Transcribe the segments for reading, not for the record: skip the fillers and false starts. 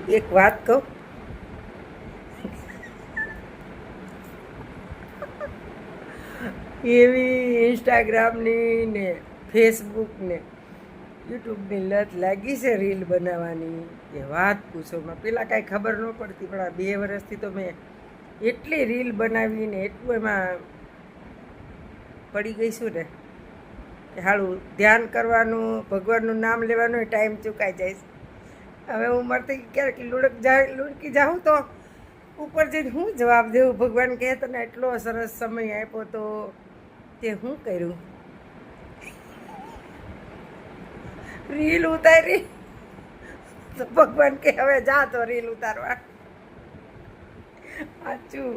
એક વાત કહું, એવી ઇન્સ્ટાગ્રામની ને ફેસબુકને યુટ્યુબની લત લાગી છે રીલ બનાવવાની કે વાત પૂછોમાં. પહેલાં કાંઈ ખબર ન પડતી, પણ આ 2 વર્ષથી તો મેં એટલી રીલ બનાવીને એટલું એમાં પડી ગઈ છું ને કે હાલું ધ્યાન કરવાનું, ભગવાનનું નામ લેવાનું ટાઈમ ચૂકાઈ જાય છે. હવે હું મળતી ક્યારેક લુડકી જાઉં તો ઉપર જઈને હું જવાબ દેવું? ભગવાન કહે તને એટલો સરસ સમય આપ્યો તો તે શું કર્યું? રીલ ઉતારી તો ભગવાન કે હવે જા તો રીલ ઉતારવા. સાચું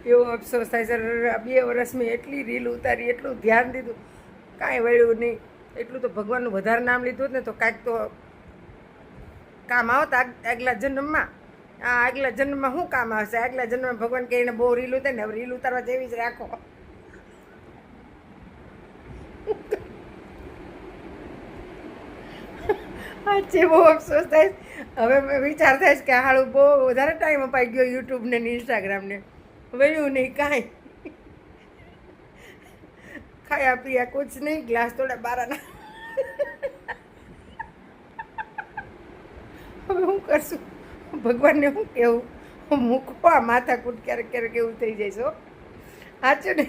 એવો અફસોસ થાય છે. 2 વર્ષ મેં એટલી રીલ ઉતારી, એટલું ધ્યાન દીધું, કાંઈ વળ્યું નહીં. એટલું તો ભગવાનનું વધારે નામ લીધું જ ને તો કાંઈક તો કામ આવતા આગલા જન્મમાં. આ આગલા જન્મમાં શું કામ આવશે? આગલા જન્મમાં ભગવાન કે એને બહુ રીલ ઉતારે ને હવે રીલ ઉતારવા જેવી જ રાખો. સાચે બહુ અફસોસ થાય. હવે વિચાર થાય છે કે હાળું બહુ વધારે ટાઈમ અપાઈ ગયો યુટ્યુબને ને ઇન્સ્ટાગ્રામને, વળ્યું નહીં કાંઈ. ખાયા પીયા કુછ નહીં, ગ્લાસ થોડા બારાના. હવે શું કરશું? ભગવાનને શું કહેવું? મૂકો આ માથાકૂટ, ક્યારેક ક્યારેક એવું થઈ જાય છે. સાચું ને?